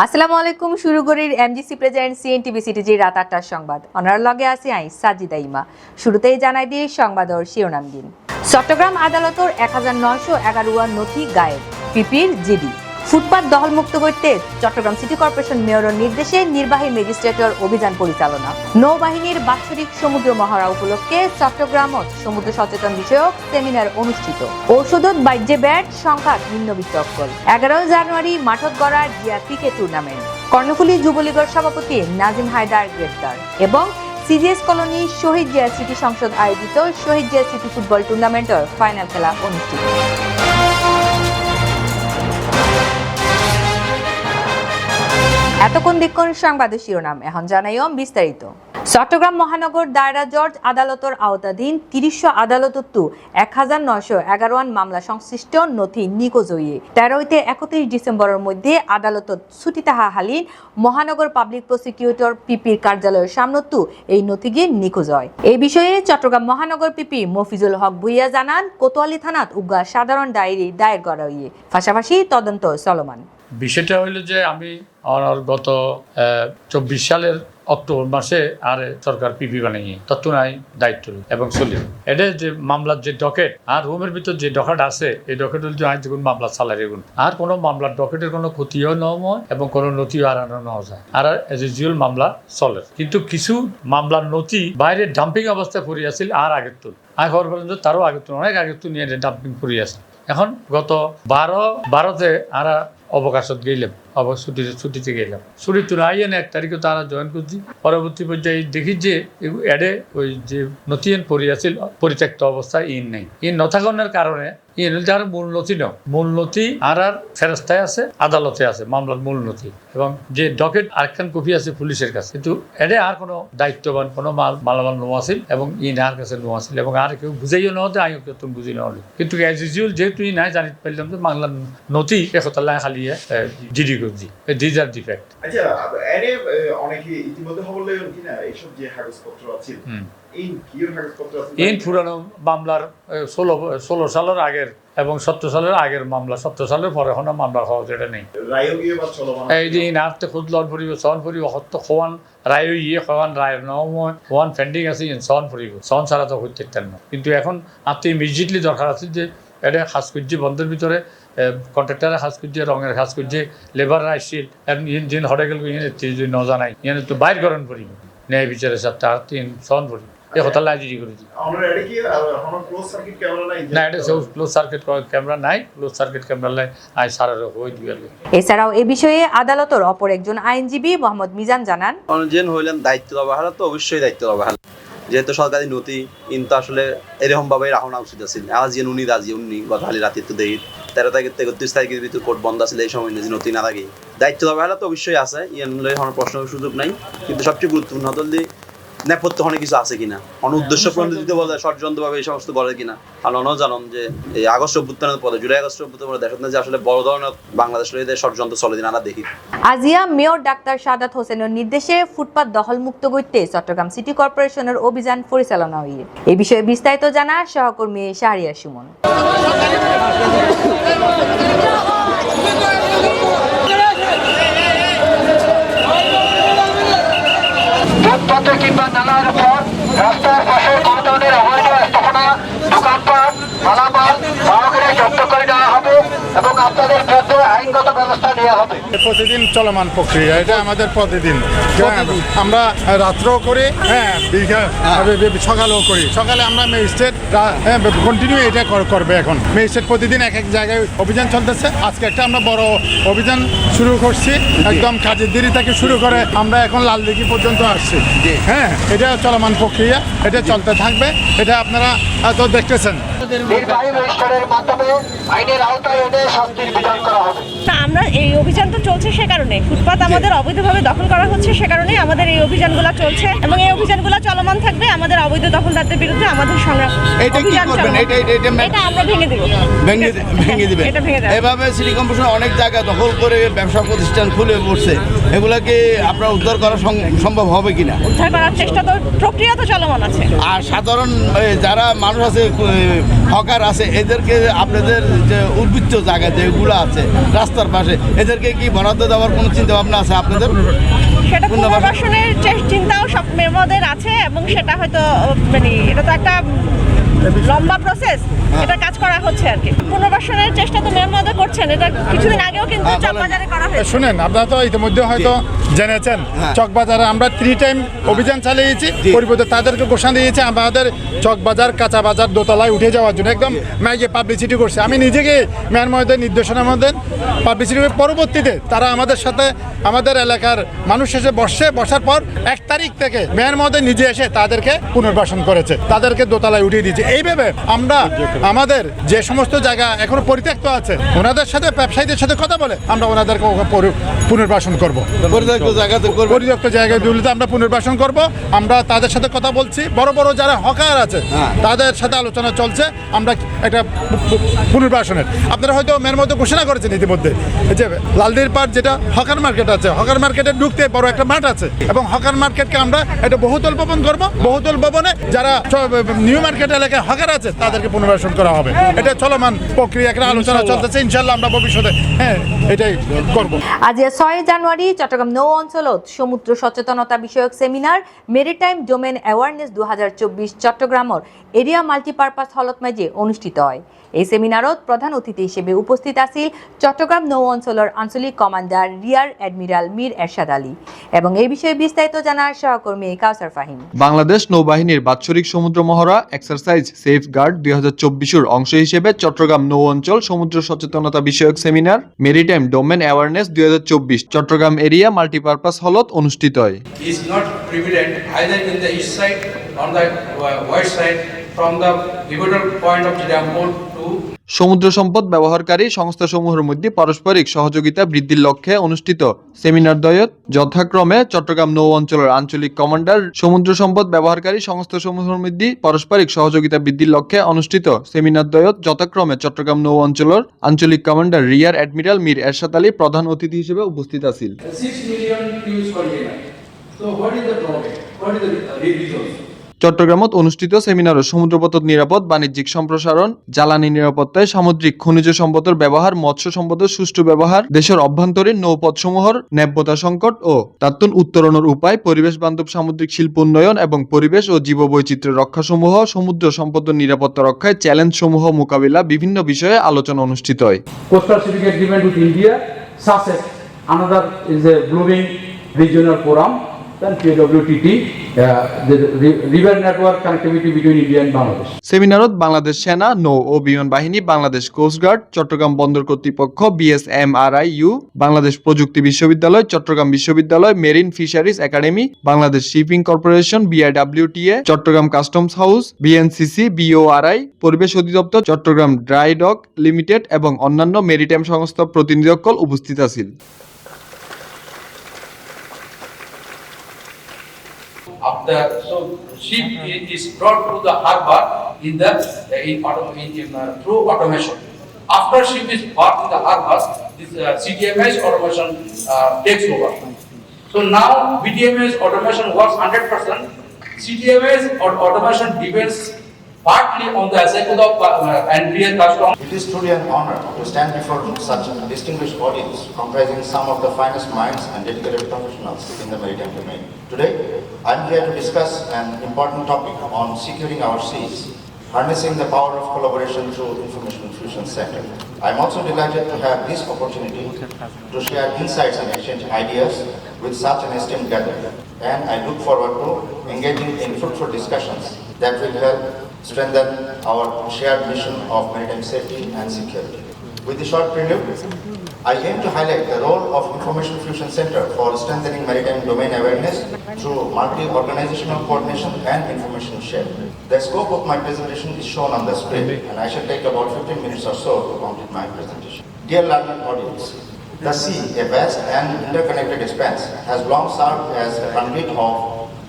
আসসালামু আলাইকুম। শুরু করির এমজিসি প্রেজেন্ট সিএনটিভি সিটিজি রাত ৮টার সংবাদ। অনার লগে আছে আই সাজিদা ইমা। শুরুতেই জানাই দিয়ে সংবাদর শিরোনাম দিন। চট্টগ্রাম আদালতর ১৯১১ নথি গায়েব, পিপির জিডি। ফুটপাত দখলমুক্ত করতে চট্টগ্রাম সিটি কর্পোরেশন মেয়রের নির্দেশে নির্বাহী ম্যাজিস্ট্রেটের অভিযান পরিচালনা। নৌবাহিনীর বাৎসরিক সমুদ্র মহড়া উপলক্ষে চট্টগ্রামত সমুদ্র সচেতন বিষয়ক সেমিনার অনুষ্ঠিত। ঔষধত বাহ্যে ব্যাট সংখ্যা নিম্নবিত্ত অক্কল। ১১ জানুয়ারি মাঠত গড়া জিয়া ক্রিকেট টুর্নামেন্ট। কর্ণফুলী যুবলীগের সভাপতি নাজিম হায়দার গ্রেপ্তার এবং সিজিএস কলোনি শহীদ জিয়া স্মৃতি সংসদ আয়োজিত শহীদ জিয়া স্মৃতি ফুটবল টুর্নামেন্টের ফাইনাল খেলা অনুষ্ঠিত। এতক্ষণ দেখুন সংবাদ শিরোনাম, এখন জানাইও বিস্তারিত। চট্টগ্রাম মহানগর দায়রা জজ আদালতের আওতাধীন ৩০ আদালততো ১৯১১ মামলা সংশ্লিষ্ট নথি নিখোঁজ হয়ে ১৩ হইতে ৩১ ডিসেম্বরের মধ্যে আদালতত ছুটি তাহা হালিন মহানগর পাবলিক প্রসিকিউটর পিপির কার্যালয়ের সামনেতো এই নথিগি নিখোঁজ হয়। এই বিষয়ে চট্টগ্রাম মহানগর পিপি মফিজুল হক ভুইয়া জানান, কোতোয়ালি থানাত উগা সাধারণ ডায়েরি দায়ের করা হয়ে পাশাপাশি তদন্ত চলমান। বিষয়টা হইল যে আমি আমার গত ২৪ সালের অক্টোবর মাসে আর সরকার পিপি বানিয়ে তত্ত্বনায় দায়িত্ব এবং চলি এটা যে মামলার যে ডকেট আর রুমের ভিতর যে ডকেট আছে এই ডকেট হল যে আজ যখন মামলা চালাই এগুন আর কোনো মামলার ডকেটের কোনো ক্ষতিও নয় এবং কোনো নথিও আনানো নেওয়া যায় আর এজ ইউজুয়াল মামলা চলে। কিন্তু কিছু মামলার নথি বাইরে ডাম্পিং অবস্থায় পড়ে আছিল আর আগের তুল আর খবর পর্যন্ত তারও আগের তুল অনেক আগের তুল নিয়ে ডাম্পিং পড়ে আছে। এখন গত ১২তে আর অবকাশত গেলাম, ছুটিতে গেলাম। ছুটি তুলে আইয়েন ১ তারিখে তারা জয়েন করছি। পরবর্তী পর্যায়ে দেখি যে এডে ওই যে নথিয়ান পড়ে আছিল পরিত্যক্ত অবস্থায় ইন নেই। ইন নথাকনের কারণে ইন যার মূল নথি ন মূল নথি আর ফেরস্তায় আছে, আদালতে আছে মামলার মূল নথি এবং যে ডকেট আরেকখান কপি আছে পুলিশের কাছে। কিন্তু এডে আর কোনো দায়িত্ববান কোনো মালামাল নো আছিল এবং ইন আর কাছে নো আছিল এবং আর কেউ বুঝাইও নহতে আইও কেউ তুমি বুঝি নহলে। কিন্তু এজ ইউজুয়াল যেহেতু ই নাই জানি পারলাম যে বাংলার নথি একতাল্লাহ খালি জিডি করছি। These are defect. আচ্ছা, এনে অনেকে ইতিমধ্যে খবর লইলেন কিনা এইসব যে কাগজপত্র আছে পুরানো মামলার ১৬ সালের আগের এবং ১৭ সালের আগের মামলা ১৭ সালের পরে এখন মামলা হওয়া যেটা নেই। এই যে ইনারতে খুদ লন ফুরিব সন ফুরিব হত্য খোয়ান রায় ইয়ে খোয়ান রায়ের নময় খোয়ান ফেন্ডিং আছে সন ফুরিব সন ছাড়া তো হইতে না। কিন্তু এখন আপনি ইমিডিয়েটলি দরকার আছে যে এটা খাস করছে বন্ধের ভিতরে কন্ট্রাক্টারে খাস করছে রঙের খাস করছে লেবার আসছিল যিনি হটে গেল যদি ন জানাই ইয়ানে তো বাইর করেন পড়িব ন্যায় বিচারের সাথে আর ৩ সন পড়িব এই হতাল লাইজি করেছি না। এটা সব ক্লোজ সার্কিট ক্যামেরা নাই, ক্লোজ সার্কিট ক্যামেরা লাই আই সারা হয়ে দিবে। এছাড়াও এ বিষয়ে আদালতের অপর একজন আইনজীবী মোহাম্মদ মিজান জানান, অনুযায়ী হইলেন দায়িত্ব অবহেলা তো অবশ্যই দায়িত্ব অবহেলা, যেহেতু সরকারি নথি কিন্তু আসলে এরকম ভাবে রাখা উচিত আছিল। আজ উনি রাজি উনি গতকালি রাতে তো দেই ১৩ তারিখ থেকে ৩১ তারিখের ভিতরে কোর্ট বন্ধ আছিল, এই সময় নথি না থাকে দায়িত্ব অবহেলা তো অবশ্যই আছে, ইয়ান কোনো প্রশ্নের সুযোগ নাই। কিন্তু সবচেয়ে গুরুত্বপূর্ণ হল নেপথ্য অনেক কিছু আছে কিনা, উদ্দেশ্য প্রণোদিত বলে ষড়যন্ত্রভাবে এই সমস্ত করে কিনা। আর অনেও জানান যে এই আগস্ট অভ্যুত্থানের পরে জুলাই আগস্ট অভ্যুত্থানের পরে দেখেন না যে আসলে বড় ধরনের বাংলাদেশের ষড়যন্ত্র চলে দিন আমরা দেখি। আজিয়া মেয়র ডাক্তার সাদাত হোসেনের নির্দেশে ফুটপাত দখলমুক্ত করতে চট্টগ্রাম সিটি কর্পোরেশনের অভিযান পরিচালনা হয়ে এই বিষয়ে বিস্তারিত জানা সহকর্মী শাহরিয়া সুমন। ফুটপাতে কিংবা নালার উপর রাস্তার পাশে কোনো ধরনের অবৈধ স্থাপনা, দোকানপাট, মালামাল সহকারে জব্দ করে নেওয়া হবে এবং আপনাদের বিরুদ্ধে আইনগত ব্যবস্থা নেওয়া হবে। প্রতিদিন চলমান প্রক্রিয়া, এটা আমাদের প্রতিদিন আমরা রাত্রেও করি, সকালেও করি। সকালে আমরা ম্যাজিস্ট্রেট কন্টিনিউ এটা করবে। এখন ম্যাজিস্ট্রেট প্রতিদিন এক এক জায়গায় অভিযান চলতেছে। আজকে একটা আমরা বড় অভিযান শুরু করছি, একদম কাজেরদিরি থেকে শুরু করে আমরা এখন লালদিঘি পর্যন্ত আসছি। হ্যাঁ, এটা চলমান প্রক্রিয়া, এটা চলতে থাকবে, এটা আপনারা তো দেখতেছেন। নির্বাহী ম্যাজিস্ট্রেটের মাধ্যমে আইনের আওতায় এনে শাস্তির বিধান করা হবে। আমরা এই অভিযান তো চলছে সে কারণে, ফুটপাত আমাদের অবৈধভাবে দখল করা হচ্ছে সে কারণে আমাদের এই অভিযানগুলো চলছে এবং এই অভিযানগুলো চলমান থাকবে। আমাদের অবৈধ দখলদারদের বিরুদ্ধে আমাদের সংগ্রাম এটা আমরা ভেঙে দেব, ভেঙে দিবেন। এভাবে সিটি কর্পোরেশন অনেক জায়গা দখল করে ব্যবসা প্রতিষ্ঠান খুলে পড়ছে, এগুলাকে আপনার উদ্ধার করা সম্ভব হবে কিনা? উদ্ধার করার চেষ্টা তো, প্রক্রিয়া তো চলমান আছে। আর সাধারণ যারা মানুষ আছে হকার আছে এদেরকে আপনাদের যে উদ্বৃত্ত জায়গা যেগুলো আছে রাস্তার পাশে এদেরকে কি বরাদ্দ দেওয়ার কোনো চিন্তা ভাবনা আছে আপনাদের? সেটা পুনর্বাসনের চিন্তাও সব মেয়েদের আছে এবং সেটা হয়তো মানে এটা তো একটা লম্বা প্রসেস, এটা কাজ করা হচ্ছে আর কি। পুনর্বাসনের চেষ্টা তো মেয়েদের করছেন, এটা কিছুদিন আগেও কিন্তু চকবাজারে করা হয়েছে। শুনেন, আপনারা তো ইতিমধ্যে হয়তো জেনেছেন চকবাজারে আমরা 3 টাইম অভিযান চালিয়েছি, পরিবর্তে তাদেরকে ঘোষণা দিয়েছে আমাদের চকবাজার কাঁচা বাজার দোতলায় উঠে যাওয়ার জন্য একদম ম্যাগে পাবলিসিটি করছে। আমি নিজেকে মেয়র মহোদয়ের নির্দেশনার মধ্যে পাবলিসিটি পরবর্তীতে তারা আমাদের সাথে আমাদের এলাকার মানুষ এসে বসার পর 1 তারিখ থেকে মেয়র মহোদয় নিজে এসে তাদেরকে পুনর্বাসন করেছে, তাদেরকে দোতলায় উঠিয়ে দিয়েছে। এইভাবে আমরা আমাদের যে সমস্ত জায়গা এখনো পরিত্যক্ত আছে ওনাদের সাথে ব্যবসায়ীদের সাথে কথা বলে আমরা ওনাদেরকে পুনর্বাসন করব। পরিত্যক্ত জায়গাগুলিতে আমরা পুনর্বাসন করব। আমরা তাদের সাথে কথা বলছি, বড় বড় যারা হকার আছে তাদের সাথে আলোচনা চলছে আমরা একটা পুনর্বাসনের। আপনারা হয়তো মেয়ের মধ্যে ঘোষণা করেছেন ইতিমধ্যে যে লালদির পাড় যেটা হকার মার্কেট আছে, হকার মার্কেটে ঢুকতে বড় একটা মাঠ আছে এবং হকার মার্কেটকে আমরা একটা বহুতল ভবন করব। বহুতল ভবনে যারা নিউ মার্কেট এলাকায় হকার আছে তাদেরকে পুনর্বাসন করা হবে। এটা চলমান প্রক্রিয়া, একটা আলোচনা চলতেছে। ইনশাল্লাহ আমরা ভবিষ্যতে এটাই করব। আজ 6 জানুয়ারি চট্টগ্রাম নৌ অঞ্চলত সমুদ্র সচেতনতা বিষয়ক সেমিনার মেরিটাইম ডোমেন অ্যাওয়ারনেস 2024 চট্টগ্রামর এরিয়া মাল্টিপারপাস হলত মাঝে অনুষ্ঠিত হয়। এই সেমিনারত প্রধান অতিথি হিসেবে উপস্থিত আছিল চট্টগ্রাম নৌ অঞ্চলের আঞ্চলিক কমান্ডার রিয়ার অ্যাডমিরাল মীর এরশাদ আলী এবং এই বিষয়ে বিস্তারিত জানার সহকর্মী কাউসার ফাহিম। বাংলাদেশ নৌবাহিনীর বাৎসরিক সমুদ্র মহড়া এক্সারসাইজ সেফগার্ড 2024 অংশ হিসেবে চট্টগ্রাম নৌ অঞ্চল সমুদ্র সচেতনতা বিষয়ক seminar maritime domain awareness 2024 Chittagong area multipurpose হলত অনুষ্ঠিত হয়। is not prevalent either in the east side or the west side from the pivotal point of Jidapur to সমুদ্র সম্পদ ব্যবহারকারী সংস্থাসমূহের মধ্যে পারস্পরিক সহযোগিতা বৃদ্ধির লক্ষ্যে অনুষ্ঠিত সেমিনার দ্বয়ত যথাক্রমে চট্টগ্রাম নৌ অঞ্চলের আঞ্চলিক কমান্ডার সমুদ্র সম্পদ ব্যবহারকারী সংস্থাসমূহের মধ্যে পারস্পরিক সহযোগিতা বৃদ্ধির লক্ষ্যে অনুষ্ঠিত সেমিনার দ্বয়ত যথাক্রমে চট্টগ্রাম নৌ অঞ্চলের আঞ্চলিক কমান্ডার রিয়ার অ্যাডমিরাল মীর এরশাদ আলী প্রধান অতিথি হিসেবে উপস্থিত আছেন। 6 million cruise container. So what is the drawback? What is the reasons? চট্টগ্রামত অনুষ্ঠিত সেমিনারে সমুদ্রপথ নিরাপদ বাণিজ্যিক সম্প্রসারণ, জ্বালানি নিরাপত্তায় সামুদ্রিক খনিজ সম্পদের ব্যবহার, মৎস্য সম্পদের সুষ্ঠু ব্যবহার, দেশের অভ্যন্তরীণ নৌপথসমূহের ন্যায্যতা সংকট ও তাত্তুন উত্তরণের উপায়, পরিবেশ বান্ধব সামুদ্রিক শিল্প উন্নয়ন এবং পরিবেশ ও জীববৈচিত্র্য রক্ষাসমূহ, সমুদ্র সম্পদের নিরাপত্তা রক্ষায় চ্যালেঞ্জ সমূহ মোকাবিলা বিভিন্ন বিষয়ে আলোচনা অনুষ্ঠিত হয়। Coastal Pacific Agreement with India, SASEC, another is a blooming regional forum. Then PWTT, the river network connectivity between India and Bangladesh. সেমিনারত Bangladesh সেনা, নৌ ও বিমান বাহিনী, বাংলাদেশ কোস্টগার্ড, চট্টগ্রাম বন্দর কর্তৃপক্ষ, BSMRIU, বাংলাদেশ প্রযুক্তি বিশ্ববিদ্যালয়, চট্টগ্রাম বিশ্ববিদ্যালয়, marine fisheries academy, Bangladesh shipping corporation, BIWTA, Chittagong customs house, BNCC, BORI, পরিবেশ অধিদপ্তর, চট্টগ্রাম ড্রাই ডক লিমিটেড এবং অন্যান্য মেরিটাইম সংস্থা প্রতিনিধিদল উপস্থিত আছেন। So ship is brought to the harbor through automation. After ship is brought in the harbor, this CTMS automation takes over. So now BTMS automation works 100%. CTMS automation depends partly on the executive and real customer. It is truly an honor to stand before such a distinguished audience comprising some of the finest minds and dedicated professionals in the maritime domain. Today, I am here to discuss an important topic on securing our seas, harnessing the power of collaboration through Information Fusion Center. I am also delighted to have this opportunity to share insights and exchange ideas with such an esteemed gathering, and I look forward to engaging in fruitful discussions that will help strengthen our shared mission of maritime safety and security. With the short prelude, I aim to highlight the role of Information Fusion Center for strengthening maritime domain awareness through multi-organizational coordination and information sharing. The scope of my presentation is shown on the screen, and I shall take about 15 minutes or so to complete my presentation. Dear learned audience, the sea, a vast and interconnected expanse, has long served as a conduit of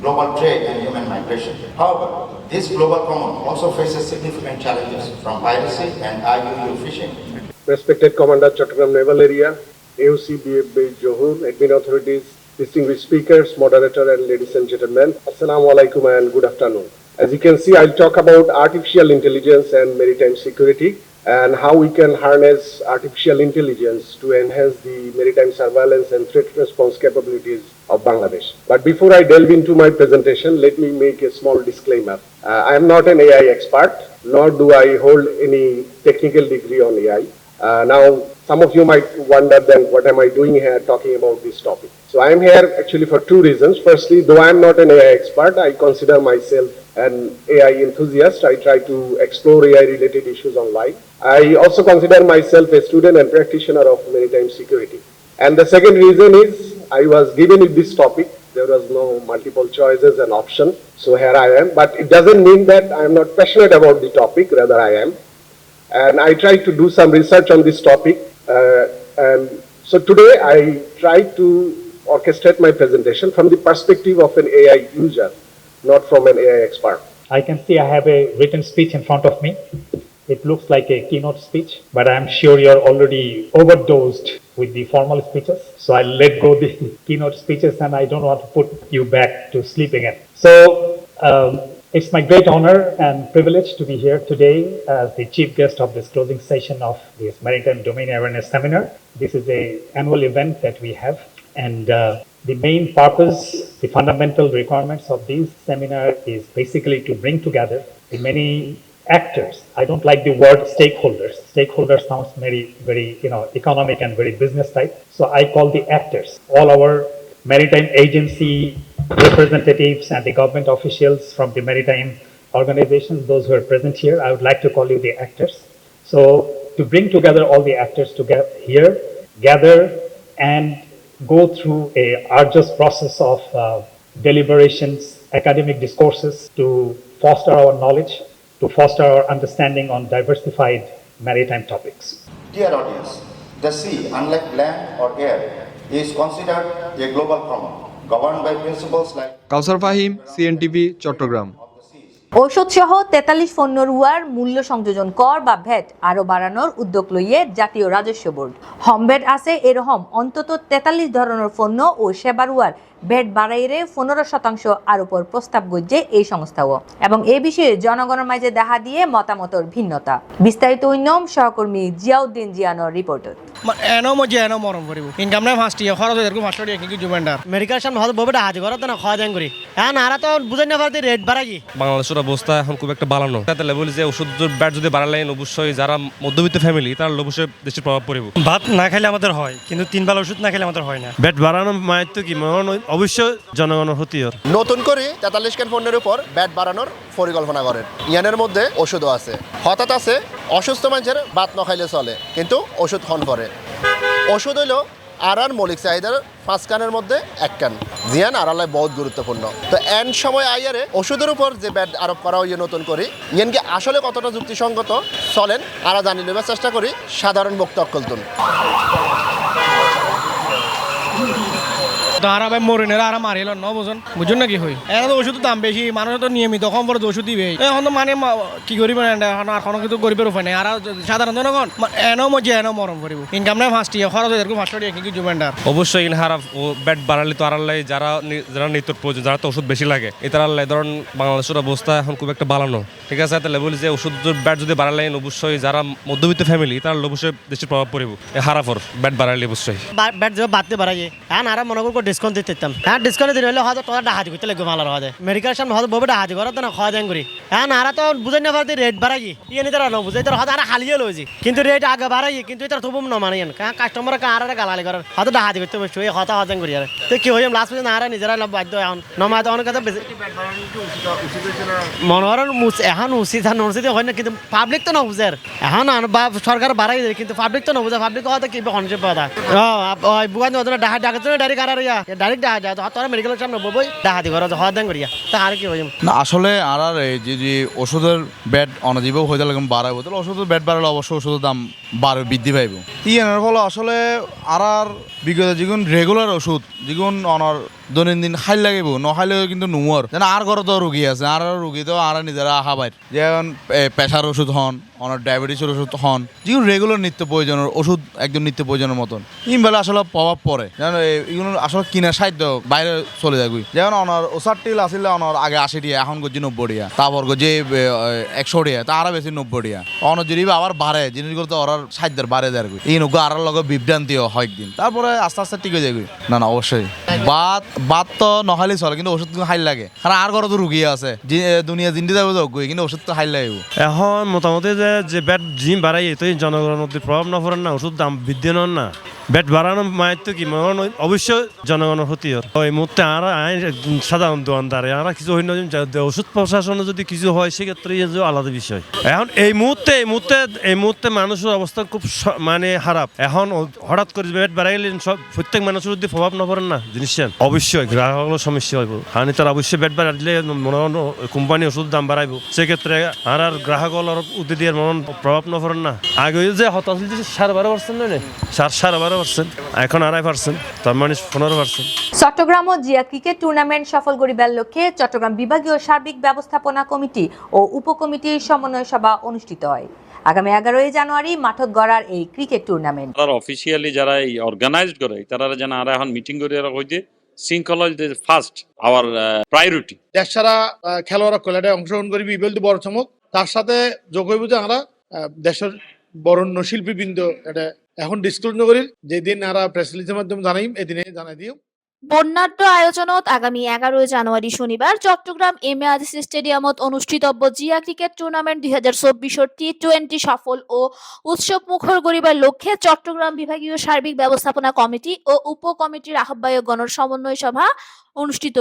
global trade and human migration. However, this global common also faces significant challenges from piracy and IUU fishing. Respected Commander, Chattogram Naval Area, AOC BFB Johor, admin authorities, distinguished speakers, moderator and ladies and gentlemen, Assalamu alaikum and good afternoon. As you can see, I'll talk about artificial intelligence and maritime security and how we can harness artificial intelligence to enhance the maritime surveillance and threat response capabilities of Bangladesh. But before I delve into my presentation, let me make a small disclaimer. I am not an AI expert, nor do I hold any technical degree on AI. Now, some of you might wonder then what am I doing here talking about this topic. So I am here actually for two reasons. Firstly, though I am not an AI expert, I consider myself an AI enthusiast. I try to explore AI related issues online. I also consider myself a student and practitioner of maritime security. And the second reason is I was given this topic. There was no multiple choices and options. So here I am. But it doesn't mean that I am not passionate about the topic, rather I am. And I tried to do some research on this topic. And so today I tried to orchestrate my presentation from the perspective of an AI user, not from an AI expert. I can see I have a written speech in front of me. It looks like a keynote speech, but I'm sure you're already overdosed with the formal speeches. So I'll let go the keynote speeches and I don't want to put you back to sleep again. So it's my great honor and privilege to be here today as the chief guest of this closing session of this Maritime Domain Awareness Seminar. This is an annual event that we have. And the main purpose, the fundamental requirements of this seminar is basically to bring together the many actors. I don't like the word stakeholders. Stakeholders sounds very economic and very business type. So I call the actors, all our maritime agency representatives and the government officials from the maritime organizations, those who are present here. I would like to call you the actors. So to bring together all the actors together here, gather and go through a arduous process of deliberations, academic discourses to foster our knowledge, to foster our understanding on diversified maritime topics. Dear audience, the sea, unlike land or air, is considered a global common, governed by principles like Kawsar Fahim, CNTV, Chittagong. ঔষধ সহ 43 পণ্যরুয়ার মূল্য সংযোজন কর বা VAT আরো বাড়ানোর উদ্যোগ লইয়ে জাতীয় রাজস্ব বোর্ড হমভ্যাট আছে এরকম অন্তত 43 ধরনের পণ্য ও সেবারুয়ার ভ্যাট বাড়াইরে 15% আরোপর প্রস্তাব গজ্জে এই সংস্থাও এবং এই বিষয়ে জনগণের মাঝে দেখা দিয়ে মতামতর ভিন্নতা বিস্তারিত উন্নয়ন সহকর্মী জিয়াউদ্দিন জিয়ানোর রিপোর্টার এনো মজে এনো মরম করিব ইনকাম নাই 5 টাকা খরচ এরকম 5 টাকা কি জুমেন্ডার মেডিকেল সামনে হয়তো ববেটা হাজি করত না খাওয়া দেন করি হ্যাঁ নারা তো বুঝেন না পারতে রেট বাড়াই বাংলাদেশের অবস্থা এখন খুব একটা ভালো নয় তাতে বলি যে ওষুধের ব্যাট যদি বাড়ালেন অবশ্যই যারা মধ্যবিত্ত ফ্যামিলি তার অবশ্যই দেশের প্রভাব পড়বে ভাত না খেলে আমাদের হয় কিন্তু 3 বেলা ওষুধ না খেলে আমাদের হয় না ব্যাট বাড়ানো মায়ের তো কি অবশ্যই জনগণের ক্ষতি হয় নতুন করে 43 কেন পণ্যের উপর ব্যাট বাড়ানোর পরিকল্পনা করেন ইয়ানের মধ্যে ওষুধও আছে হঠাৎ আছে অসুস্থ মানুষের ভাত না খাইলে চলে কিন্তু ওষুধ খন করে ওষুধ হইল আর মৌলিক চাহিদার 5 কানের মধ্যে 1 কান জিয়ান আড়ালে বহুত গুরুত্বপূর্ণ তো এন সময় আইয়ারে ওষুধের উপর যে ব্যাট আরোপ করা হইয়ে নতুন করি ইয়ানকে আসলে কতটা যুক্তিসঙ্গত চলেন আর জানি নেবার চেষ্টা করি সাধারণ বক্তব্য তুন আর ভাই মরিনের আর মারিল ন বুঝুন বুঝুন না কি হই এখন তো ওষুধের দাম বেশি মানুষ তো নিয়মিত কম পরে ওষুধ দিবে এখন তো মানে কি করিব এখন আর কোনো কিছু গরিবের উপায় নেই আর সাধারণ জনগণ এনো মজে এনো মরম করিব ইনকাম নাই 5 টাকা খরচ এরকম 5 টাকা কি জুমেন্ডার অবশ্যই ইনহারা ব্যাট বাড়ালে তো আড়ালে যারা নিত্যর প্রয়োজন যারা তো ওষুধ বেশি লাগে এটার আড়ালে ধরুন বাংলাদেশের অবস্থা এখন খুব একটা ভালো নয় ঠিক আছে তাহলে বলি যে ওষুধের ব্যাট যদি বাড়ালেন অবশ্যই যারা মধ্যবিত্ত ফ্যামিলি তার অবশ্যই দেশের প্রভাব পড়বে হারাফর ব্যাট বাড়ালে অবশ্যই ব্যাট যে বাড়তে বাড়াই হ্যাঁ আর মনে করবো ডিসকাউন্ট দিতাম হ্যাঁ ডিসকাউন্ট দিলে হয়তো তোরা ডাহাতি করতে লাগবে ভালো হবে মেডিকেল সামনে হয়তো ববে ডাহাতি করো না খাওয়া দেন করি হ্যাঁ নারা তো বুঝাই না পারতে রেট বাড়াই ইয়ে তারা ন বুঝাই তারা হয়তো আর হালিয়ে লইছি কিন্তু রেট আগে বাড়াই কিন্তু এটা তবু ন মানে হ্যাঁ কাস্টমার আর গালালি করার হয়তো ডাহাতি করতে বসে হয়তো হতেন করি আর তো কি হয়ে লাস্ট পর্যন্ত আর নিজেরা বাধ্য এখন নমায় তো অনেক কথা বেশি মনে করেন এখন উচিত আর নচিত হয় না কিন্তু পাবলিক তো ন বুঝে এখন সরকার বাড়াই দেয় কিন্তু পাবলিক তো ন বুঝে পাবলিক হয়তো কি হনসে পাতা বুঝাই ডাকাত ডাইরেক্ট আর ডাইরেক্ট ডাহা যায় তোরা মেডিকেলের সামনে বই ডাহাতি করা হওয়া দেন করিয়া তা আর কি হইম না আসলে আর যদি ওষুধের ব্যাট অনাজীব হয়ে যাবে বাড়াবো তাহলে ওষুধের ব্যাট বাড়ালে অবশ্যই ওষুধের দাম বৃদ্ধি পাইব এর ফলে আসলে আর বিগত যেগুন রেগুলার ওষুধ যেগুন অনার দৈনন্দিন খাই লাগিব নখাইলে কিন্তু নুমর যেন আর ঘরে তো রুগী আছে আর রুগী তো আর নিজেরা আহা বাইর যেমন প্রেশার ওষুধ হন অনার ডায়াবেটিসের ওষুধ হন যেগুলো রেগুলার নিত্য প্রয়োজনের ওষুধ একদম নিত্য প্রয়োজনের মতন ইনবেলা আসলে প্রভাব পড়ে জানো এগুলো আসলে কিনা সাহায্য বাইরে চলে যাবি যেমন ওনার 60 আসলে ওনার আগে 80 টিয়া এখন করছি 90 টিয়া তারপর যে 100 টিয়া তারা বেশি 90 টিয়া অনেক যদি আবার বাড়ে জিনিসগুলো তো ওরার সাহায্যের বাড়ে দেয় এই নৌকো আর লগে বিভ্রান্তি হয় একদিন তারপরে আস্তে আস্তে ঠিক হয়ে যাবি না অবশ্যই বাত তো নহালি চলে কিন্তু ওষুধ হাইল লাগে কারণ আর ঘরে তো রুগী আছে দুনিয়া জিন্দি যাবে তো কিন্তু ওষুধ তো হাইল লাগবে এখন মোটামুটি যে ব্যাট জিম বাড়াই তো জনগণের মধ্যে প্রভাব না পড়েন না ওষুধ দাম বৃদ্ধি নন না ব্যাট বাড়ানোর মায়ের তো কি অবশ্যই জনগণের ক্ষতি হয় ওই মুহূর্তে আর সাধারণ দোকানদারে আর কিছু হয় না ওষুধ প্রশাসনে যদি কিছু হয় সেক্ষেত্রে আলাদা বিষয় এখন এই মুহূর্তে মানুষের অবস্থা খুব মানে খারাপ এখন হঠাৎ করে ব্যাট বাড়াইলে সব প্রত্যেক মানুষের যদি প্রভাব না পড়েন না জিনিসটা অবশ্যই গ্রাহকের সমস্যা হইব কারণ তারা অবশ্যই ব্যাট বাড়াইলে মনে হয় কোম্পানি ওষুধ দাম বাড়াইব সেক্ষেত্রে আর গ্রাহকের উদ্যোগের মন প্রভাব না পড়েন না আগে যে হতাশ 12.5% নয় 12.5% এখন 2.5% তার মানে 15%। চট্টগ্রাম ও জিয়া ক্রিকেট টুর্নামেন্ট সফল করিবার লক্ষ্যে চট্টগ্রাম বিভাগীয় সার্বিক ব্যবস্থাপনা কমিটি ও উপকমিটির সমন্বয় সভা অনুষ্ঠিত হয়। আগামী 11 জানুয়ারি মাঠত গড়ার এই ক্রিকেট টুর্নামেন্ট তারা অফিসিয়ালি যারা এই অর্গানাইজড করে তারা যেন আর এখন মিটিং করে হইতে শৃঙ্খলা ফার্স্ট আওয়ার প্রায়োরিটি দেশ সারা খেলোয়াড়রা খেলাটা অংশগ্রহণ করি বিবল বড় চমক তার সাথে যোগ হইব যে আমরা দেশের বরণ্য শিল্পীবৃন্দ এটা এখন ডিসক্লোজ নগরীর যেদিন আমরা প্রেস রিলিজের মাধ্যমে জানাই এদিনে জানাই দিও বর্ণাঢ্য আয়োজনত আগামী 11 জানুয়ারি শনিবার চট্টগ্রাম এমএআরসি স্টেডিয়ামত অনুষ্ঠিতব্য জিয়া ক্রিকেট টুর্নামেন্ট 2024 টি20 সফল ও উৎসব মুখর করিবার লক্ষ্যে চট্টগ্রাম বিভাগীয় সার্বিক ব্যবস্থাপনা কমিটি ও উপকমিটির আহ্বায়কগণের সমন্বয় সভা অনুষ্ঠিত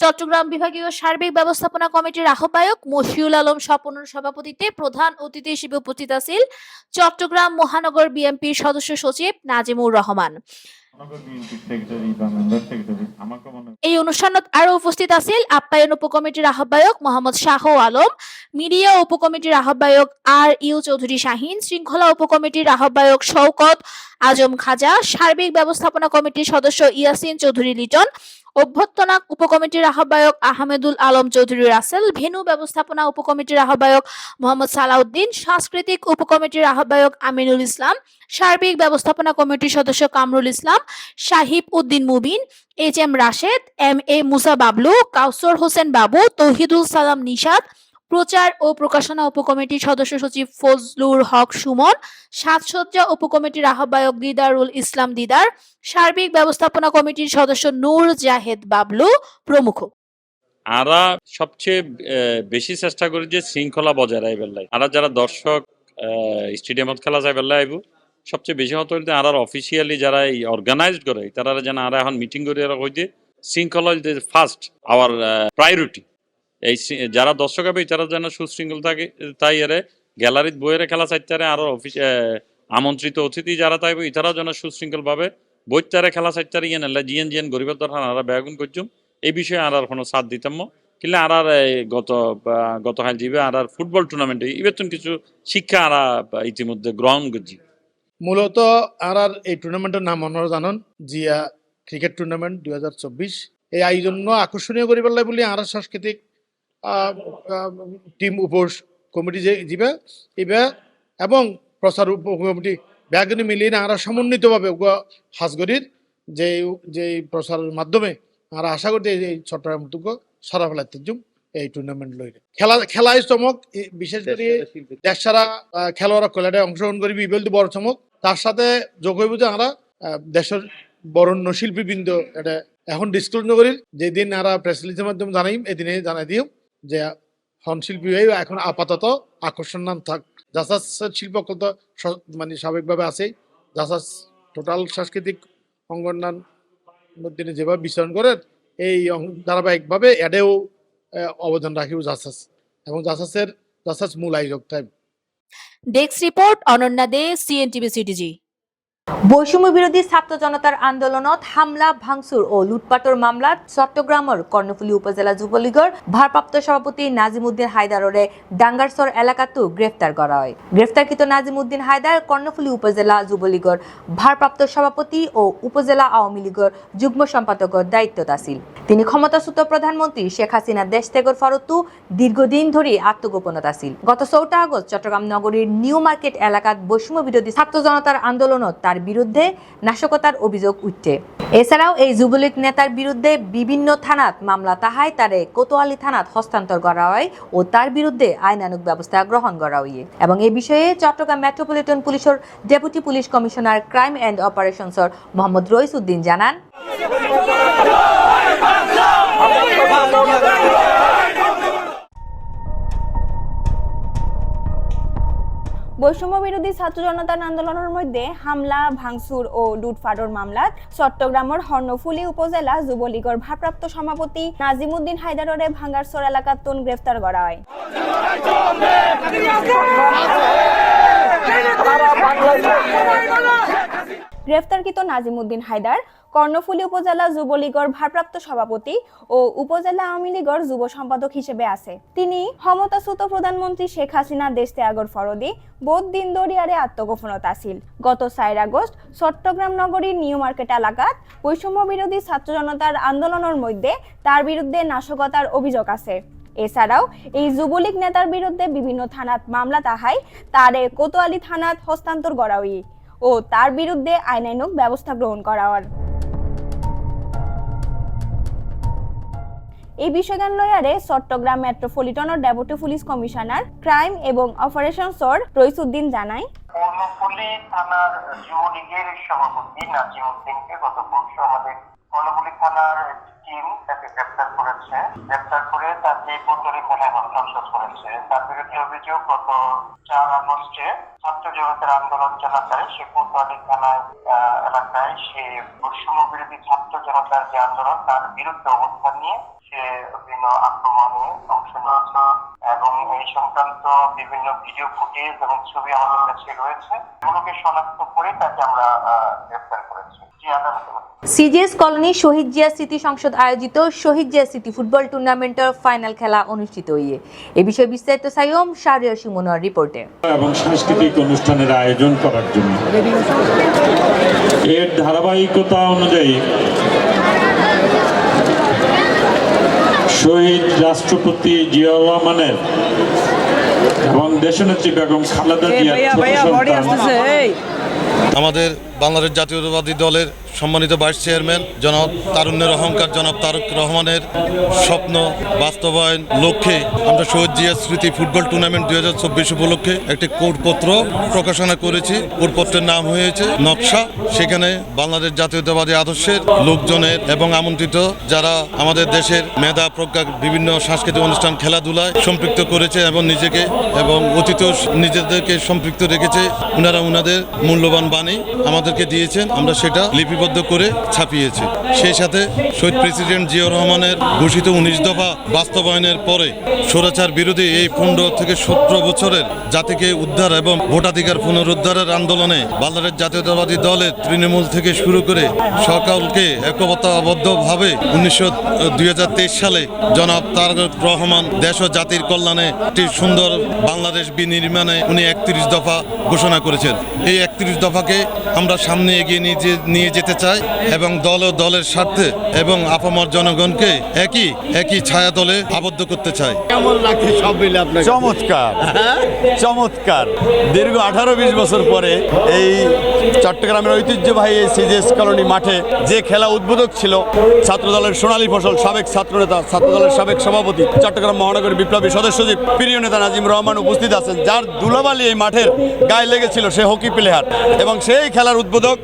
চট্টগ্রাম বিভাগীয় সার্বিক ব্যবস্থাপনা কমিটির আহ্বায়ক মশিউল আলম স্বপনের সভাপতিত্বে প্রধান অতিথি হিসেবে উপস্থিত আছেন চট্টগ্রাম মহানগর বিএনপির সদস্য সচিব নাজিমুর রহমান। এই অনুষ্ঠানত আরো উপস্থিত আছেন আপ্যায়ন উপকমিটির আহ্বায়ক মোহাম্মদ শাহ আলম, মিডিয়া উপকমিটির আহ্বায়ক আর.ইউ চৌধুরী শাহিন, শৃঙ্খলা উপকমিটির আহ্বায়ক শওকত আজম খাজা, সার্বিক ব্যবস্থাপনা কমিটির সদস্য ইয়াসিন চৌধুরী লিটন, অভ্যর্থনা উপকমিটির আহ্বায়ক আহমেদুল আলম চৌধুরী রাসেল, ভেন্যু ব্যবস্থাপনা উপকমিটির আহ্বায়ক মোহাম্মদ সালাউদ্দিন, সাংস্কৃতিক উপকমিটির আহ্বায়ক আমিনুল ইসলাম, সার্বিক ব্যবস্থাপনা কমিটির সদস্য কামরুল ইসলাম, শাহিব উদ্দিন মুবিন, এইচ.এম. রাশেদ, এম.এ. মুসা বাবলু, কাউসর হোসেন বাবু, তৌহিদুল সালাম নিশাদ, প্রচার ও প্রকাশনা উপকমিটির সদস্য সচিব ফজলুর হক সুমন, সাজসজ্জা উপকমিটির আহ্বায়ক দিদারুল ইসলাম দিদার, সার্বিক ব্যবস্থাপনা কমিটির সদস্য নূর জাহেদ বাবলু প্রমুখ। আরা সবচেয়ে বেশি চেষ্টা করি যে শৃঙ্খলা বজায় রাখবার লাই আর যারা দর্শক স্টেডিয়ামত খেলা যাইবার লাইব সবচেয়ে বেশি হতো আর অফিসিয়ালি যারা এই অর্গানাইজড করে তারা যেন আর এখন মিটিং করে হইতে শৃঙ্খলা ফার্স্ট আওয়ার প্রায়োরিটি এই যারা দর্শক হবে তারা যেন সুশৃঙ্খল থাকে তাই এর গ্যালারিত বইয়ের খেলা চাইতারে আর অফিস আমন্ত্রিত অতিথি যারা থাকবে তারাও যেন সুশৃঙ্খল ভাবে বইতারে খেলা চাইতারে ইয়ে নাহলে জিএন গরিবের দরকার আর ব্যাগুন করছুম এই বিষয়ে আর কোনো সাথ দিতাম কিন্তু আর গত হাল যাবে আর ফুটবল টুর্নামেন্টে ইবেতন কিছু শিক্ষা আর ইতিমধ্যে গ্রহণ করছি। মূলত আর এই টুর্নামেন্টের নাম আপনারা জানেন জিয়া ক্রিকেট টুর্নামেন্ট 2024 এই আয়োজন আকর্ষণীয় করিবার লাই বলি আর সাংস্কৃতিক টিম উপ কমিটি যে যাবে এবার এবং প্রচার উপ কমিটি ব্যাগনি মিলিয়ে আর সমন্বিতভাবে হাজগরির যে প্রচারের মাধ্যমে আর আশা করতে এই চট্টগ্রাম সারা ফেলাতে এই টুর্নামেন্ট লইলে খেলায় চমক বিশেষ করে দেশ সারা খেলোয়াড়রা খেলাটা অংশগ্রহণ করি বিবল বড় চমক তার সাথে যোগ হইব যে আমরা দেশের বরণ্য শিল্পীবৃন্দ এটা এখন ডিসক্লোজ নগরীর যেদিন আমরা প্রেস রিলিজের মাধ্যমে জানাই এদিনে জানাই দিও যে হন শিল্পী হয়ে এখন আপাতত আকর্ষণ নাম থাক জাসাস শিল্পকল তো মানে স্বাভাবিকভাবে আছে জাসাস টোটাল সাংস্কৃতিক অঙ্গনান মধ্যে যেভাবে বিচরণ করেন এই ধারাবাহিকভাবে এডেও অবদান রাখিব জাসাস এবং জাসাস মূল আয়োজক টাইম। ডেস্ক রিপোর্ট অনন্যা দে, সিএনটিভি সিটিজি। বৈষম্য বিরোধী ছাত্র জনতার আন্দোলনত হামলা ভাঙচুর ও লুটপাটর মামলাত চট্টগ্রামের কর্ণফুলী উপজেলা যুবলীগের ভারপ্রাপ্ত সভাপতি নাজিমউদ্দিন হায়দাররে ডাঙ্গারসর এলাকাতো গ্রেফতার করা হয়। গ্রেফতারকৃত নাজিমউদ্দিন হায়দার কর্ণফুলী উপজেলা যুবলীগের ভারপ্রাপ্ত সভাপতি ও উপজেলা আওয়ামী লীগের যুগ্ম সম্পাদকের দায়িত্বত আছিল। তিনি ক্ষমতাচ্যুত প্রধানমন্ত্রী শেখ হাসিনা দেশ ত্যাগের ফরতো দীর্ঘদিন ধরে আত্মগোপনত আছিল। গত 4 আগস্ট চট্টগ্রাম নগরীর নিউ মার্কেট এলাকাত বৈষম্য বিরোধী ছাত্র জনতার আন্দোলনত তার বিরুদ্ধে নাশকতার অভিযোগ উঠে। এছাড়াও এই যুবলীগ নেতার বিরুদ্ধে বিভিন্ন থানাত মামলা তাহায় তারে কোতোয়ালি থানাত হস্তান্তর করা হয় ও তার বিরুদ্ধে আইনানুগ ব্যবস্থা গ্রহণ করা হয়। এবং এই বিষয়ে চট্টগ্রাম মেট্রোপলিটন পুলিশের deputy police commissioner crime and অপারেশনসর মোহাম্মদ রইস উদ্দিন জানান, বৈষম্য বিরোধী ছাত্র জনতার আন্দোলনের মধ্যে হামলা ভাঙচুর ও লুটপাটর মামলাত চট্টগ্রামের কর্ণফুলী উপজেলা যুবলীগের ভারপ্রাপ্ত সভাপতি নাজিমউদ্দিন হায়দাররে ভাঙ্গারসর এলাকাত গ্রেফতার করা হয়। গ্রেফতারকৃত নাজিমউদ্দিন হায়দার কর্ণফুলী উপজেলা যুবলীগের ভারপ্রাপ্ত সভাপতি ও উপজেলা আওয়ামী লীগের যুব সম্পাদক হিসেবে আছে। তিনি ক্ষমতাচ্যুত প্রধানমন্ত্রী শেখ হাসিনা দেশ ত্যাগের ফরদি বহুত দিন দরিয়ারে আত্মগোপনত আছিল। গত 4 আগস্ট চট্টগ্রাম নগরীর নিউ মার্কেট এলাকাত বৈষম্য বিরোধী ছাত্র জনতার আন্দোলনের মধ্যে তার বিরুদ্ধে নাশকতার অভিযোগ আছে। এছাড়াও এই যুবলীগ নেতার বিরুদ্ধে বিভিন্ন থানাত মামলা তাহায় তারে কোতোয়ালি থানাত হস্তান্তর করা হয় ও তার বিরুদ্ধে আইনানুগ ব্যবস্থা গ্রহণ করা হয়। এই বিষয়গান লয়ারে চট্টগ্রাম মেট্রোপলিটনের ডেপুটি পুলিশ কমিশনার ক্রাইম এবং অপারেশনসর রইস উদ্দিন জানায়, কর্ণফুলী থানার যুবলীগের সভাপতি নাজিমউদ্দিনকে গত পরশু আমাদের কর্ণফুলী থানার টিম তাকে গ্রেফতার করেছে। গ্রেফতার করে তাকে কোতোয়ালি থানায় হস্তান্তর করেছে। তার বিরুদ্ধে অভিযোগ গত 4 আগস্টে ছাত্র জনতার আন্দোলন চলাকালে সে কোতোয়ালি থানায় এলাকায় সে বৈষম্য বিরোধী ছাত্র জনতার যে আন্দোলন তার বিরুদ্ধে অবস্থান নিয়ে সে বিভিন্ন আক্রমণে অংশ নিয়েছে এবং এই সংক্রান্ত বিভিন্ন ভিডিও ফুটেজ এবং ছবি আমাদের কাছে রয়েছে। এগুলোকে শনাক্ত করে তাকে আমরা গ্রেফতার করেছি। সিজিএস কলোনি শহীদ জিয়া স্মৃতি সংসদ আয়োজিত শহীদ জিয়া স্মৃতি ফুটবল টুর্নামেন্টের ফাইনাল খেলা অনুষ্ঠিত হইয়ে। এ বিষয়ে বিস্তারিত সাইয়ম শাহরিয়ার সুমনার রিপোর্টে। এবং সাংস্কৃতিক অনুষ্ঠানের আয়োজন করার জন্য এর ধারাবাহিকতা অনুযায়ী শহীদ রাষ্ট্রপতি জিয়াউর রহমানের এবং দেশনেত্রী বেগম খালেদা জিয়ার আমাদের বাংলাদেশ জাতীয়তাবাদী দলের সম্মানিত ভাইস চেয়ারম্যান জনাব তারুণ্যের অহংকার জনাব তারেক রহমানের স্বপ্ন বাস্তবায়ন লক্ষ্যে আমরা শহীদ জিয়া স্মৃতি ফুটবল টুর্নামেন্ট 2024 উপলক্ষে একটি কোডপত্র প্রকাশনা করেছি। কোডপত্রের নাম হয়েছে নকশা। সেখানে বাংলাদেশ জাতীয়তাবাদী আদর্শের লোকজনের এবং আমন্ত্রিত যারা আমাদের দেশের মেধা প্রজ্ঞা বিভিন্ন সাংস্কৃতিক অনুষ্ঠান খেলাধুলায় সম্পৃক্ত করেছে এবং নিজেকে এবং অতীতেও নিজেদেরকে সম্পৃক্ত রেখেছে, ওনারা ওনাদের মূল্যবান বাণী আমাদেরকে দিয়েছেন। আমরা সেটা লিপিবদ্ধ করে ছাপিয়েছি। সেই সাথে শহীদ প্রেসিডেন্ট জিয়াউর রহমানের ঘোষিত 19 দফা বাস্তবায়নের পরে স্বৈরাচার বিরোধী এই 15 থেকে 17 বছরের জাতিকে উদ্ধার এবং ভোটাধিকার পুনরুদ্ধারের আন্দোলনে বাংলাদেশ জাতীয়তাবাদী দলের তৃণমূল থেকে শুরু করে সকলকে একতাবদ্ধভাবে 2023 সালে জনাব তারেক রহমান দেশ ও জাতির কল্যাণে একটি সুন্দর বাংলাদেশ বিনির্মাণে উনি 31 দফা ঘোষণা করেছেন। এই 31 দফাকে আমরা সামনে এগিয়ে নিয়ে যেতে চাই এবং দল ও দলের স্বার্থে এবং আপামর জনগণকে একই ছায়া দলে আবদ্ধ করতে চাই। কেমন লাগছে সব মিলে আপনার? চমৎকার, চমৎকার। দীর্ঘ 18-20 বছর পরে এই চট্টগ্রামের ঐতিহ্যবাহী এই সিজিএস কলোনি মাঠে যে খেলা উদ্বোধক ছিল ছাত্রদলের সোনালী ফসল সাবেক ছাত্রনেতা, ছাত্রদলের সাবেক সভাপতি, চট্টগ্রাম মহানগরী বিপ্লবী সদস্য সচিব প্রিয় নেতা নাজিম রহমান উপস্থিত আছেন, যার ধুলাবালি এই মাঠের গায়ে লেগেছিল। সে হকি প্লেয়ার এবং সেই খেলার উদ্বোধক।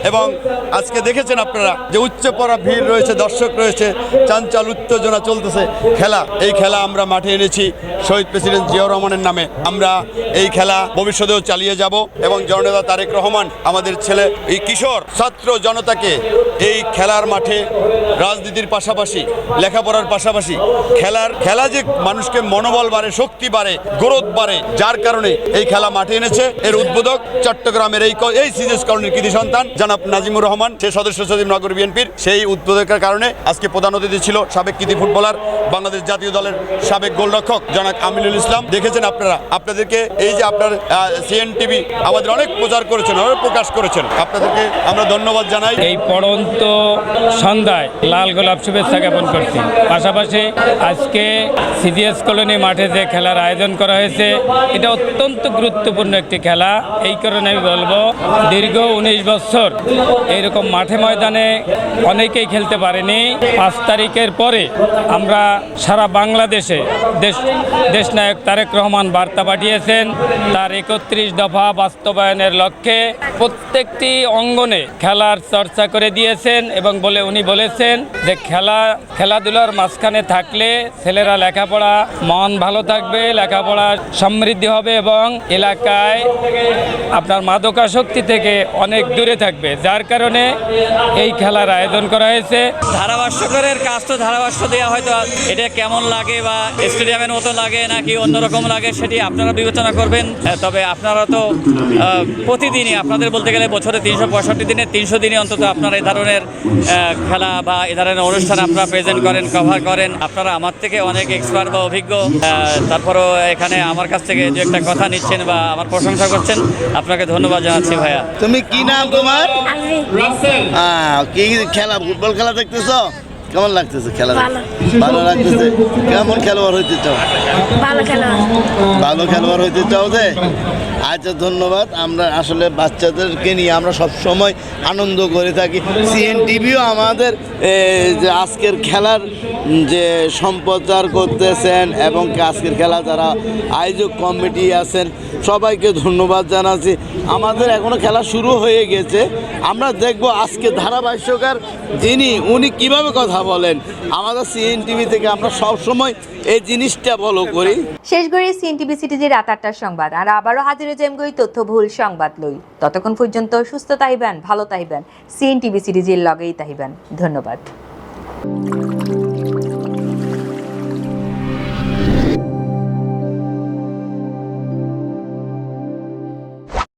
এবং আজকে দেখেছেন আপনারা যে উচ্চ পড়া ভিড় রয়েছে, দর্শক রয়েছে, চাঞ্চল উত্তেজনা চলতেছে। এই খেলা আমরা মাঠে এনেছি শহীদ প্রেসিডেন্ট জিয়াউর রহমানের নামে আমরা এই খেলা ভবিষ্যতেও চালিয়ে যাব এবং জননেতা তারেক রহমান আমাদের ছেলে এই কিশোর ছাত্র জনতাকে এই খেলার মাঠে রাজনীতির পাশাপাশি লেখাপড়ার পাশাপাশি খেলা যে মানুষকে মনোবল বাড়ে, শক্তি বাড়ে, গ্রোথ বাড়ে, যার কারণে এই খেলা মাঠে এনেছে। এর উদ্বোধক চট্টগ্রামের এই সিজেস কলোনির কৃতি সন্তান জনাব নাজিমুর রহমান, সে সদস্য সচিব নগর বিএনপির। সেই উদ্বোধকের কারণে আজকে প্রধান অতিথি ছিল সাবেক কৃতি ফুটবলার, বাংলাদেশ জাতীয় দলের সাবেক গোলরক্ষক জনাব আমিনুল ইসলাম। দেখেছেন আপনারা, আপনাদেরকে এই যে আপনার সিএনটিভি আমাদের অনেক প্রচার করেছেন, অনেক প্রকাশ করেছেন, আপনাদেরকে আমরা ধন্যবাদ জানাই। এই পড়ন্ত সন্ধ্যায় লাল গোলাপ শুভেচ্ছা জ্ঞাপন করছি। পাশাপাশি আজকে সিজিএস কলোনি মাঠে যে খেলার আয়োজন করা হয়েছে, এটা অত্যন্ত গুরুত্বপূর্ণ একটি খেলা। এই কারণে আমি বলবো, দীর্ঘ 19 বছর এইরকম মাঠে ময়দানে অনেকেই খেলতে পারেনি। 5 তারিখের পরে আমরা সারা বাংলাদেশে দেশনায়ক তারেক রহমান বার্তা পাঠিয়েছেন তার 31 দফা বাস্তবায়নের লক্ষ্যে প্রত্যেকটি অঙ্গনে খেলার চর্চা করে দিয়েছেন এবং উনি বলেছেন যে খেলাধুলার মাঝখানে থাকলে ছেলেরা লেখাপড়া মন ভালো থাকবে, লেখাপড়া সমৃদ্ধি হবে এবং এলাকায় আপনার মাদকাসক্তি থেকে অনেক দূরে থাকবে, যার কারণে এই খেলার আয়োজন করা হয়েছে। ধারাভাষ্যকারের কাজ তো ধারাভাষ্য দেওয়া হয়তো এটা কেমন লাগে বা স্টেডিয়ামের মতো লাগে নাকি অন্যরকম লাগে সেটি আপনারা বিবেচনা করবেন। তবে আপনারা তো প্রতিদিনই, আপনাদের বলতে গেলে বছরে 365 দিনে 300 দিনে অন্তত আপনারা এই ধরনের খেলা বা এই ধরনের অনুষ্ঠান আপনারা প্রেজেন্ট করেন, কভার করেন। আপনারা আমার থেকে অনেক এক্সপার্ট বা অভিজ্ঞ, তারপরও এখানে আমার কাছ থেকে দু একটা কথা নিচ্ছেন বা আমার প্রশংসা করছেন, আপনাকে ধন্যবাদ জানাচ্ছি ভাইয়া। তুমি কি নাম তোমার? কি খেলা, ফুটবল খেলা দেখতেছো? কেমন লাগতেছে খেলা? ভালো লাগতেছে। কেমন খেলোয়াড় হইতে চাও? ভালো খেলোয়াড় হইতে চাও যে? আচ্ছা, ধন্যবাদ। আমরা আসলে বাচ্চাদেরকে নিয়ে আমরা সবসময় আনন্দ করে থাকি। সিএনটিভিও আমাদের যে আজকের খেলার যে সম্প্রচার করতেছেন এবং আজকের খেলা যারা আয়োজক কমিটি আছেন সবাইকে ধন্যবাদ জানাচ্ছি। আমাদের এখনও খেলা শুরু হয়ে গেছে, আমরা দেখব আজকে ধারাভাষ্যকার উনি কিভাবে কথা বলেন। আমাদের সিএনটিভি থেকে আমরা সবসময় এই জিনিসটা ফলো করি। শেষ করে সিএনটিভি সিটিজের রাত 8টার সংবাদ আর আবারও হাজির হয়ে যাই তথ্য ভুল সংবাদ লই। ততক্ষণ পর্যন্ত সুস্থ তাইবেন, ভালো তাইবেন, সিএনটিভি সিটিজের লগেই তাইবেন। ধন্যবাদ।